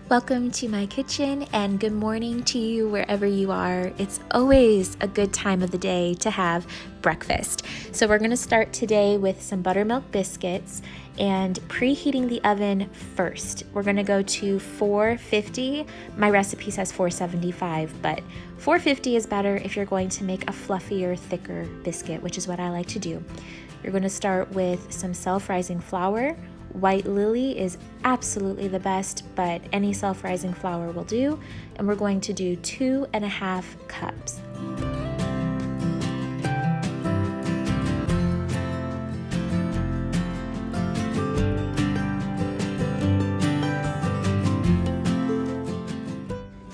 Welcome to my kitchen and good morning to you wherever you are. It's always a good time of the day to have breakfast. So we're going to start today with some buttermilk biscuits and preheating the oven first. We're going to go to 450. My recipe says 475, but 450 is better if you're going to make a fluffier, thicker biscuit, which is what I like to do. You're going to start with some self-rising flour. White lily is absolutely the best, but any self-rising flour will do. And we're going to do 2.5 cups.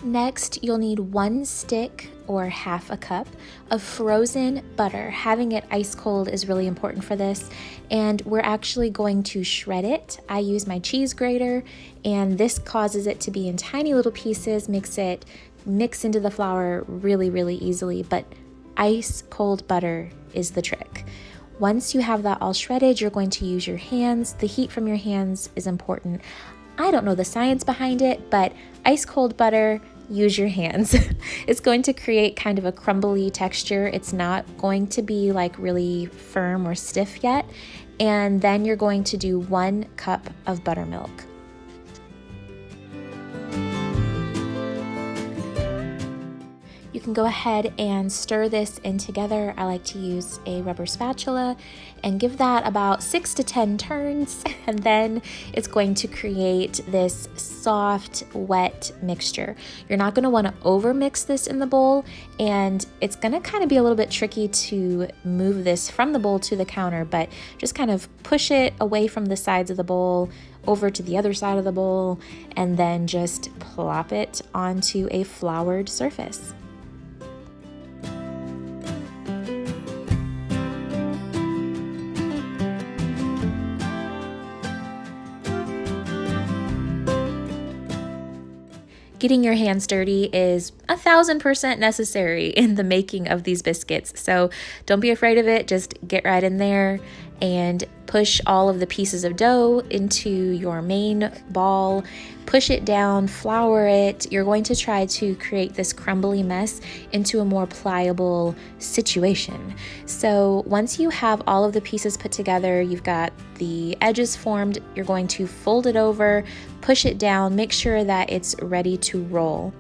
Next, you'll need 1 stick or half a cup of frozen butter. Having it ice cold is really important for this, and we're actually going to shred it. I use my cheese grater, and this causes it to be in tiny little pieces, makes it mix into the flour really easily, but ice cold butter is the trick. Once you have that all shredded, you're going to use your hands. The heat from your hands is important. I don't know the science behind it, but ice cold butter, use your hands. It's going to create kind of a crumbly texture. It's not going to be like really firm or stiff yet. And then you're going to do 1 cup of buttermilk. You can go ahead and stir this in together. I like to use a rubber spatula and give that about 6 to 10 turns, and then it's going to create this soft, wet mixture. You're not going to want to over mix this in the bowl, and it's going to kind of be a little bit tricky to move this from the bowl to the counter, but just kind of push it away from the sides of the bowl over to the other side of the bowl, and then just plop it onto a floured surface. Getting your hands dirty is 1000% necessary in the making of these biscuits. So don't be afraid of it. Just get right in there and push all of the pieces of dough into your main ball. Push it down, flour it. You're going to try to create this crumbly mess into a more pliable situation. So once you have all of the pieces put together, you've got the edges formed, you're going to fold it over, push it down, make sure that it's ready to roll.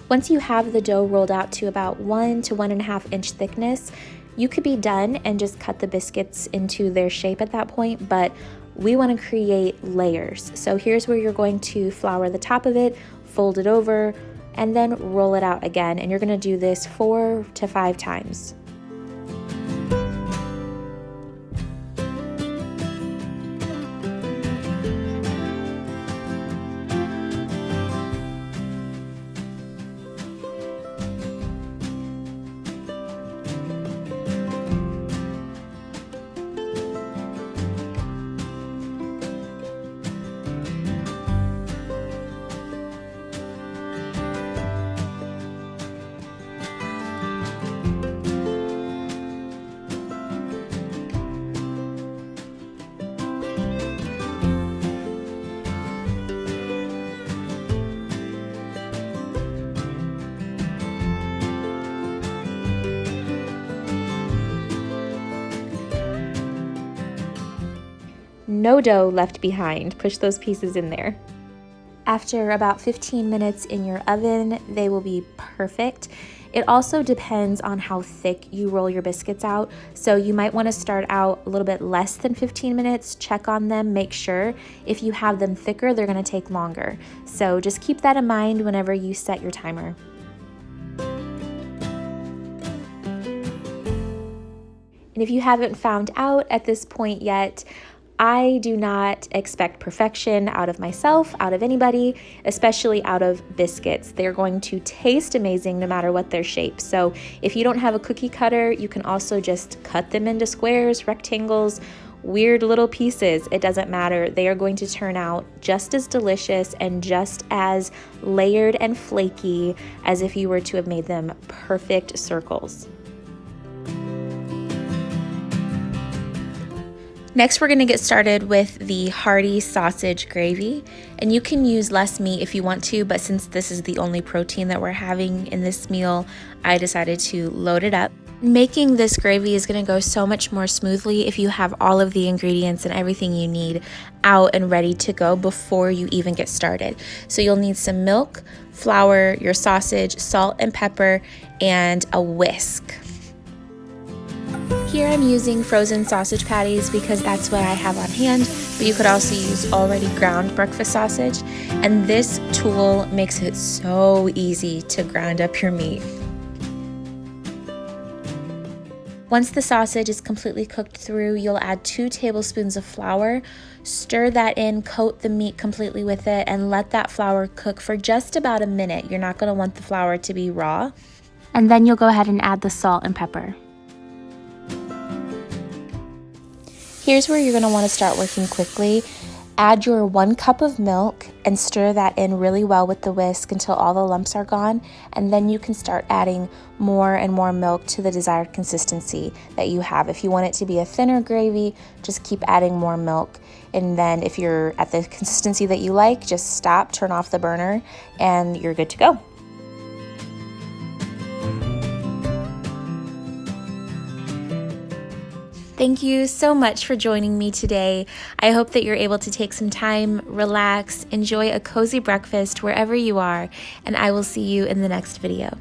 Once you have the dough rolled out to about 1 to 1.5 inch thickness, you could be done and just cut the biscuits into their shape at that point, but we want to create layers. So here's where you're going to flour the top of it, fold it over, and then roll it out again. And you're going to do this 4 to 5 times. No dough left behind. Push those pieces in there. After about 15 minutes in your oven, they will be perfect. It also depends on how thick you roll your biscuits out. So you might want to start out a little bit less than 15 minutes, check on them, make sure. If you have them thicker, they're going to take longer. So just keep that in mind whenever you set your timer. And if you haven't found out at this point yet, I do not expect perfection out of myself, out of anybody, especially out of biscuits. They're going to taste amazing no matter what their shape. So if you don't have a cookie cutter, you can also just cut them into squares, rectangles, weird little pieces, it doesn't matter. They are going to turn out just as delicious and just as layered and flaky as if you were to have made them perfect circles. Next, we're going to get started with the hearty sausage gravy, and you can use less meat if you want to, but since this is the only protein that we're having in this meal, I decided to load it up. Making this gravy is going to go so much more smoothly if you have all of the ingredients and everything you need out and ready to go before you even get started. So you'll need some milk, flour, your sausage, salt and pepper, and a whisk. Here I'm using frozen sausage patties because that's what I have on hand, but you could also use already ground breakfast sausage, and this tool makes it so easy to grind up your meat. Once the sausage is completely cooked through, you'll add 2 tablespoons of flour, stir that in, coat the meat completely with it, and let that flour cook for just about a minute. You're not going to want the flour to be raw. And then you'll go ahead and add the salt and pepper. Here's where you're going to want to start working quickly. Add your 1 cup of milk and stir that in really well with the whisk until all the lumps are gone, and then you can start adding more and more milk to the desired consistency that you have. If you want it to be a thinner gravy, just keep adding more milk, and then if you're at the consistency that you like, just stop, turn off the burner, and you're good to go. Thank you so much for joining me today. I hope that you're able to take some time, relax, enjoy a cozy breakfast wherever you are, and I will see you in the next video.